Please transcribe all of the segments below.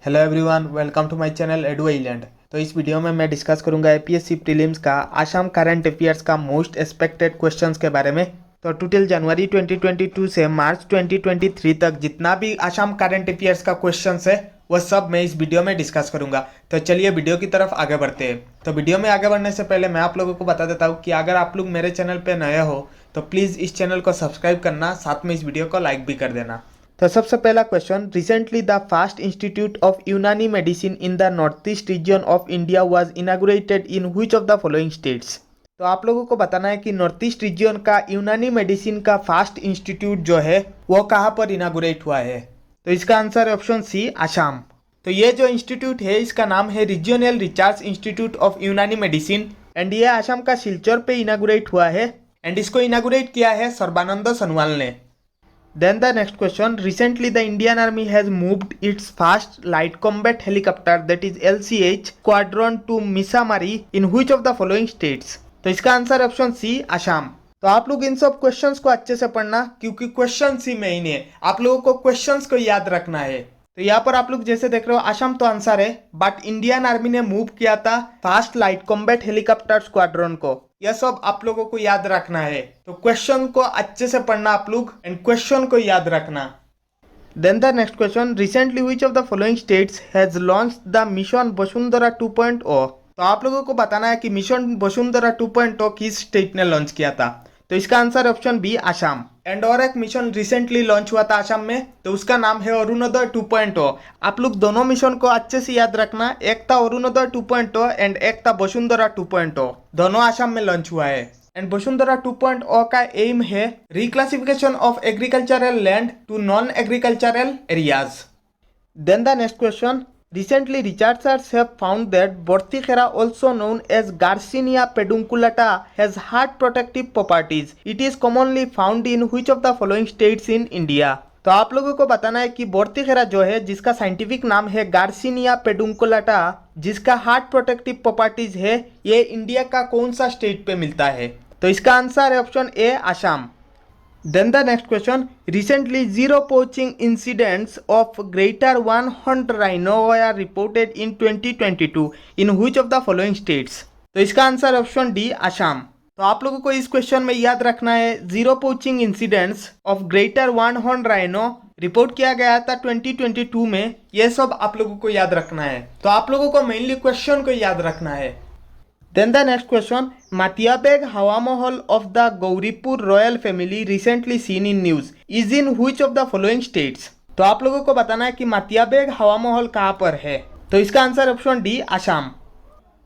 Hello everyone, welcome to my channel Edu Island. तो इस video में मैं डिस्कस करूंगा एपीएससी प्रीलिम्स का आसाम करंट अफेयर्स का मोस्ट एक्सपेक्टेड क्वेश्चंस के बारे में। तो टोटल जनवरी 2022 से मार्च 2023 तक जितना भी आसाम करंट अफेयर्स का क्वेश्चंस है वह सब मैं इस वीडियो में डिस्कस करूंगा। तो चलिए वीडियो की तरफ आगे बढ़ते हैं। तो वीडियो में आगे बढ़ने से पहले मैं आप लोगों को बता देता हूँ कि अगर आप लोग मेरे चैनल पर नए हो तो प्लीज़ इस चैनल को सब्सक्राइब करना, साथ में इस वीडियो को लाइक भी कर देना। तो सबसे पहला question, recently the first institute of Unani medicine in the north east region of India was inaugurated in which of the following states. तो आप लोगों को बताना है कि नॉर्थ ईस्ट रीजन का यूनानी मेडिसिन का फर्स्ट इंस्टीट्यूट जो है वो कहाँ पर इनागुरेट हुआ है। तो इसका आंसर है ऑप्शन सी, आसाम। तो ये जो इंस्टीट्यूट है इसका नाम है regional research institute of Unani medicine and ये आसाम का सिलचर पे इनागुरेट हुआ है एंड इसको इनागुरेट किया है सर्बानंद सोनोवाल ने। Then the next question, recently the Indian Army has moved its fast light combat helicopter that is LCH squadron to Misamari in which of the following states। तो इसका आंसर ऑप्शन सी, आसाम। तो आप लोग इन सब questions को अच्छे से पढ़ना क्योंकि क्वेश्चंस ही मेन है, आप लोगों को क्वेश्चंस को याद रखना है। तो यहाँ पर आप लोग जैसे देख रहे हो आसाम तो आंसर है, बट इंडियन आर्मी ने मूव किया था fast light combat helicopter squadron को। यह सब आप लोगों को याद रखना है। तो क्वेश्चन को अच्छे से पढ़ना आप लोग एंड क्वेश्चन को याद रखना। Then the next question, recently which of the following states has launched the mission Vasundhara 2.0। तो आप लोगों को बताना है कि मिशन वसुंधरा 2.0 किस स्टेट ने लॉन्च किया था। तो इसका answer option B, Assam. And और एक मिशन रिसेंटली लॉन्च हुआ था आसाम में, तो उसका नाम है अरुणोदय 2.0। आप लोग दोनों मिशन को अच्छे से याद रखना, एक था अरुणोदय 2.0 एंड एक था वसुंधरा 2.0। दोनों आसाम में लॉन्च हुआ है। एंड वसुंधरा 2.0 का एम है reclassification of agricultural land to non agricultural areas. Then the next question, recently researchers have found that Bortikhera, also known as Garcinia pedunculata, has heart protective properties. It is commonly found in which of the following states in India। तो आप लोगों को बताना है कि बोर्तिखेरा जो है जिसका साइंटिफिक नाम है गार्सिनिया पेडुंकुलाटा, जिसका हार्ट प्रोटेक्टिव प्रॉपर्टीज है, ये इंडिया का कौन सा स्टेट पे मिलता है। तो इसका आंसर है option A, Assam. Then the next question, recently zero poaching incidents of greater one horned rhino were reported in 2022 in which of the following states। तो इसका आंसर ऑप्शन डी, आसाम। तो आप लोगों को इस क्वेश्चन में याद रखना है zero poaching incidents of greater one horn rhino report किया गया था 2022 में। ये सब आप लोगों को याद रखना है। तो आप लोगों को मेनली क्वेश्चन को याद रखना है। Then the next question, Matiabeg Hawa Mahal of the Gauripur royal family recently seen in news is in which of the following states। तो आप लोगों को बताना है कि मातियाबेग हवा महल कहाँ पर है। तो इसका answer option D, Assam.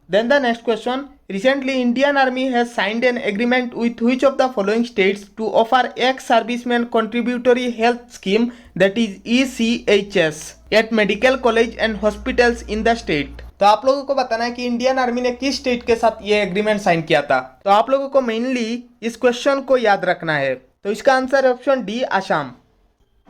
Then the next question, recently Indian Army has signed an agreement with which of the following states to offer ex-servicemen contributory health scheme that is ECHS at medical college and hospitals in the state। तो आप लोगों को बताना है कि Indian army ने किस state के साथ ये एग्रीमेंट साइन किया था। तो आप लोगों को मेनली इस क्वेश्चन को याद रखना है। तो इसका आंसर है option D, Assam.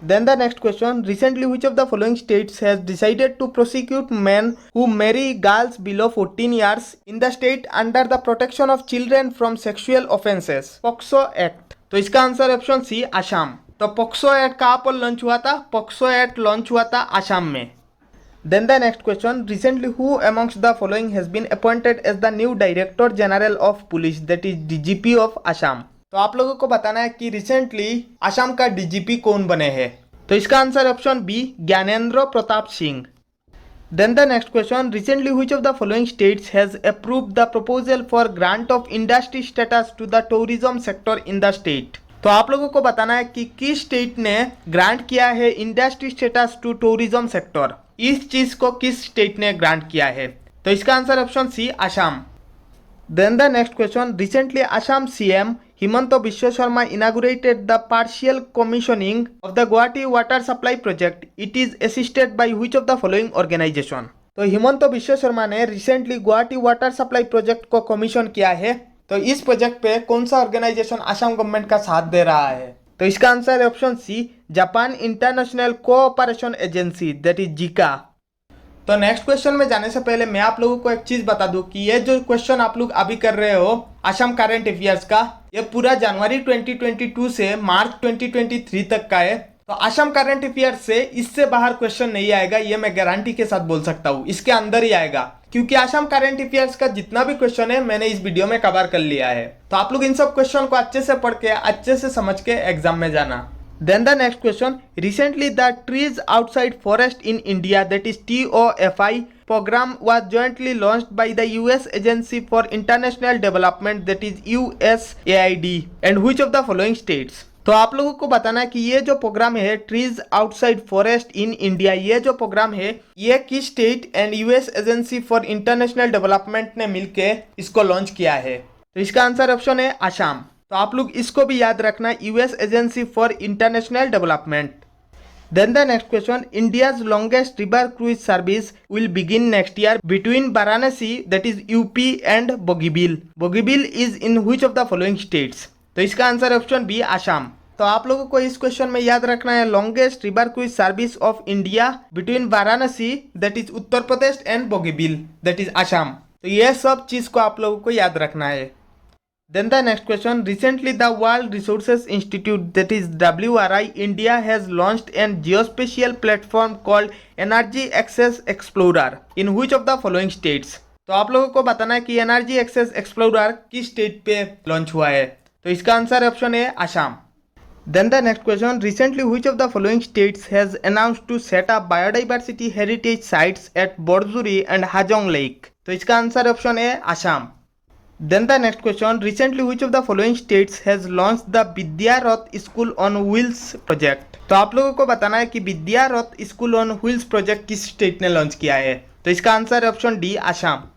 Then the next question, recently which of the following states has decided to prosecute man who marry girls below 14 years in the state under the protection of children from sexual offences, POCSO act. तो इसका answer option C, Assam. तो POCSO act कहाँ पर launch हुआ था? POCSO act launch हुआ था आसाम में। Then the next question, recently who amongst the following has been appointed as the new Director General of Police that is DGP of Assam। तो आप लोगों को बताना है कि रिसेंटली असम का डीजीपी कौन बने हैं। तो इसका answer option B, Gyanendra Pratap Singh. Then the next question, recently which of the following states has approved the proposal for grant of industry status to the tourism sector in the state। तो आप लोगों को बताना है कि किस स्टेट ने ग्रांट किया है industry status to tourism sector. इस चीज को किस स्टेट ने ग्रांट किया है। तो इसका answer option C, Assam. Then the next question, recently Assam CM Himanta Biswa Sarma inaugurated the partial commissioning of the Guwahati water supply project. It is assisted by which of the following organisation. तो हिमंत बिश्व शर्मा ने recently Guwahati water supply project को commission किया है। तो इस project पे कौन सा ऑर्गेनाइजेशन असम गवर्नमेंट का साथ दे रहा है। तो इसका आंसर है option C, Japan International Cooperation Agency that is JICA. तो नेक्स्ट क्वेश्चन में जाने से पहले मैं आप लोगों को एक चीज बता दूं कि ये जो क्वेश्चन आप लोग अभी कर रहे हो असम करंट अफेयर्स का, ये पूरा जनवरी 2022 से मार्च 2023 तक का है। तो आसाम करंट अफेयर से इससे बाहर क्वेश्चन नहीं आएगा, ये मैं गारंटी के साथ बोल सकता हूँ। इसके अंदर ही आएगा, क्योंकि आसाम करंट अफेयर्स का जितना भी क्वेश्चन है मैंने इस वीडियो में कवर कर लिया है। तो आप लोग इन सब क्वेश्चन को अच्छे से पढ़ के अच्छे से समझ के एग्जाम में जाना। Then the next question, recently the Trees Outside Forest in India, that is TOFI program, was jointly launched by the US Agency for International Development, that is USAID, and which of the following states? तो आप लोगों को बताना है कि ये जो programme है trees outside forest in India, ये जो प्रोग्राम है ये किस state and US agency for international development ने मिलकर इसको लॉन्च किया है? तो इसका आंसर ऑप्शन है असम। तो आप लोग इसको भी याद रखना, US agency for international development. Then the next question, India's longest river cruise service will begin next year between Varanasi, that is UP, and Bogibeel. Bogibeel is in which of the following states? तो इसका आंसर ऑप्शन बी असम। तो आप लोगों को इस question में याद रखना है longest river cruise service of India between Varanasi, that is Uttar Pradesh, and Bogibeel, that is Assam. तो ये सब चीज को आप लोगों को याद रखना है। Then the next question, recently the World Resources Institute, that is WRI, India has launched a geospatial platform called Energy Access Explorer in which of the following states? तो आप लोगों को बताना है कि एनर्जी एक्सेस एक्सप्लोरर किस state पे launch हुआ है? तो इसका आंसर ऑप्शन है Assam. Then the next question, recently which of the following states has announced to set up biodiversity heritage sites at Borjuri and Hajong Lake? तो इसका आंसर ऑप्शन है Assam. Then the next question, recently which of the following states has launched the Vidya Rath School on Wheels project? तो आप लोगों को बताना है कि विद्या रथ स्कूल ऑन व्हील्स प्रोजेक्ट किस स्टेट ने लॉन्च किया है? तो इसका answer option D Assam.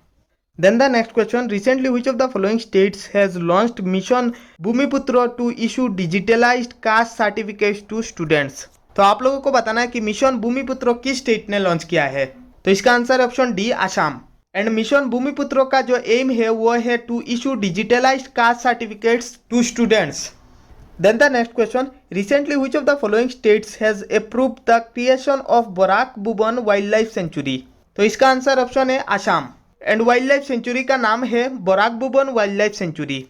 Then the next question, recently which of the following states has launched mission Bhumiputra to issue digitalized caste certificates to students? तो आप लोगों को बताना है कि मिशन भूमिपुत्र किस स्टेट ने लॉन्च किया है? तो इसका answer option D Assam. And mission Bhumiputra का जो एम है वो है to issue digitalised caste certificates to students. Then the next question, recently which of the following states has approved the creation of Barak Bhuban wild life sanctuary? तो इसका answer option है Assam. And wild life sanctuary का नाम है Barak Bhuban wild life sanctuary.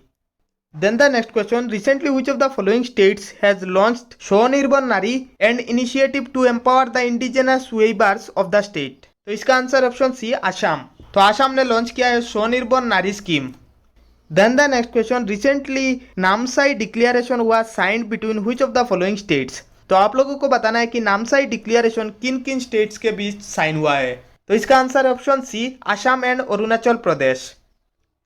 Then the next question, recently which of the following states has launched Swanirbhar Nari and initiative to empower the indigenous weavers of the state? तो इसका answer option C Assam. तो आसाम ने launch किया है Swanirbhar Nari scheme. Then the next question, recently Namsai declaration was signed between which of the following states? तो आप लोगों को बताना है कि नामसाई डिक्लेरेशन किन किन स्टेट्स के बीच साइन हुआ है? तो इसका answer option C Assam and Arunachal Pradesh.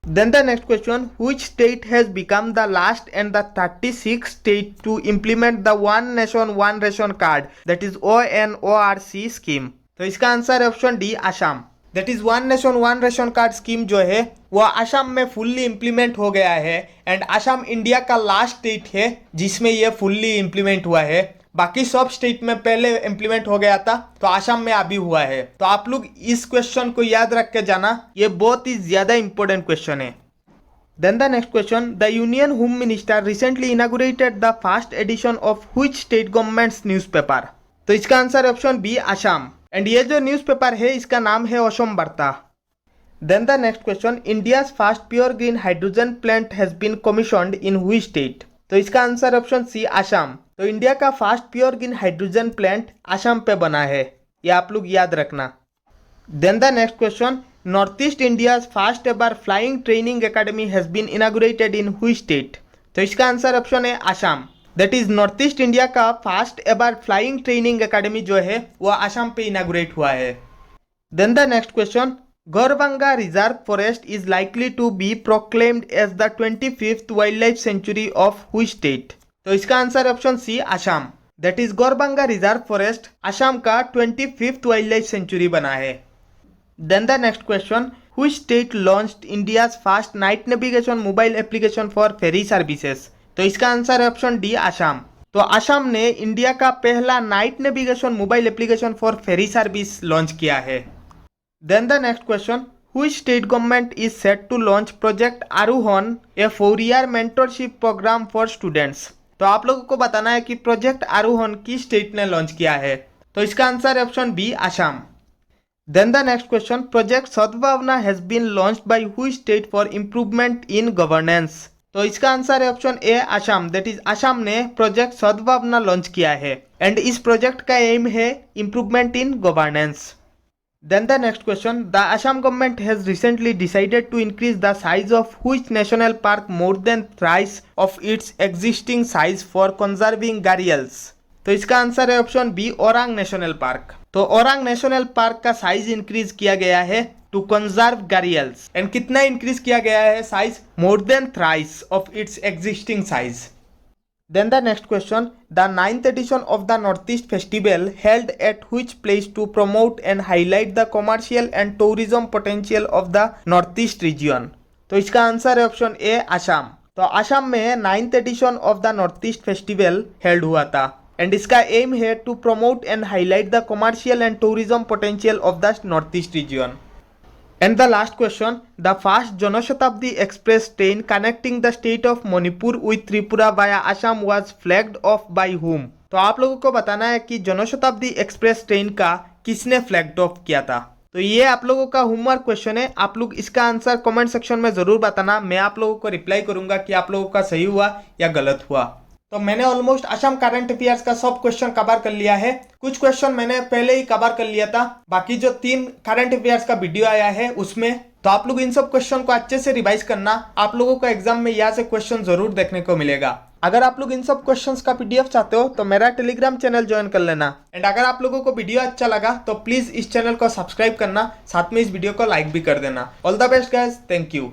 Then the next question, which state has become the last and the 36th state to implement the one nation one ration card, that is ONORC scheme? तो इसका answer option D Assam. That is one nation one ration card scheme जो है वो असम में fully implement हो गया है। And Assam India का लास्ट स्टेट है जिसमें ये फुल्ली इम्प्लीमेंट हुआ है। बाकी सब स्टेट में पहले इम्प्लीमेंट हो गया था, तो असम में अभी हुआ है। तो आप लोग इस क्वेश्चन को याद रख के जाना, ये बहुत ही ज्यादा इंपॉर्टेंट क्वेश्चन है। Then the next question, the union home minister recently inaugurated the first edition of which state government's newspaper? तो इसका answer option B Assam. And ये जो न्यूज़पेपर है इसका नाम है Assam Varta. Then the next question, India's first pure green hydrogen plant has been commissioned in which state? तो इसका आंसर ऑप्शन सी असम। तो इंडिया का first pure green hydrogen plant Assam पे बना है, ये आप लोग याद रखना। Then the next question, north east India's first ever flying training academy has been inaugurated in which state? तो इसका आंसर ऑप्शन है Assam. That is north east India का first ever flying training academy जो है वो असम पे इनॉग्रेट हुआ है। Then the next question, Garbhanga reserve forest is likely to be proclaimed as the 25th wild life sanctuary of which state? तो इसका answer option C Assam. That is Gaurbanga reserve forest Assam का 25th wild life century बना है। Then the next question, which state launched India's first night navigation mobile application for ferry services? तो इसका answer है option D Assam. तो असम ने इंडिया का पहला night navigation mobile application for ferry service launch किया है। Then the next question, which state government is set to launch project Arohan, a 4-year mentorship programme for students? तो आप लोगों को बताना है कि प्रोजेक्ट आरोहन किस स्टेट ने लॉन्च किया है? तो इसका आंसर है option B Assam. Then the next question, project Sadbhavana has been launched by which state for improvement in governance? तो इसका आंसर है option A Assam. That is Assam ने प्रोजेक्ट सद्भावना लॉन्च किया है एंड इस प्रोजेक्ट का एम है improvement in governance. Then the next question, the Assam government has recently decided to increase the size of which national park more than thrice of its existing size for conserving gharials। तो इसका answer है option B Orang national park. तो Orang national park का size increase किया गया है to conserve gharials and कितना increase किया गया है size? More than thrice of its existing size. Then the next question, the 9th edition of the Northeast Festival held at which place to promote and highlight the commercial and tourism potential of the Northeast region। तो इसका answer है option A Assam. तो असम में 9th edition of the north east festival held हुआ था and इसका aim है to promote and highlight the commercial and tourism potential of the north east region. And the last question, the first Janashatabdi Express train connecting the state of Manipur with Tripura via Assam was flagged off by whom? तो आप लोगों को बताना है कि Janshatabdi express train का किसने flag of किया था। तो ये आप लोगों का होमवर्क क्वेश्चन है। आप लोग इसका आंसर कमेंट सेक्शन में जरूर बताना। मैं आप लोगों को रिप्लाई करूंगा कि आप लोगों का सही हुआ या गलत हुआ। तो मैंने ऑलमोस्ट असम करंट अफेयर्स का सब क्वेश्चन कवर कर लिया है। कुछ क्वेश्चन मैंने पहले ही कवर कर लिया था, बाकी जो 3 करंट अफेयर्स का वीडियो आया है उसमें। तो आप लोग इन सब क्वेश्चन को अच्छे से रिवाइज करना। आप लोगों को एग्जाम में यहाँ से क्वेश्चन जरूर देखने को मिलेगा। अगर आप लोग इन सब क्वेश्चंस का पीडीएफ चाहते हो तो मेरा टेलीग्राम चैनल ज्वाइन कर लेना। एंड अगर आप लोगों को वीडियो अच्छा लगा तो प्लीज इस चैनल को सब्सक्राइब करना, साथ में इस वीडियो को लाइक भी कर देना। All the best guys, thank you.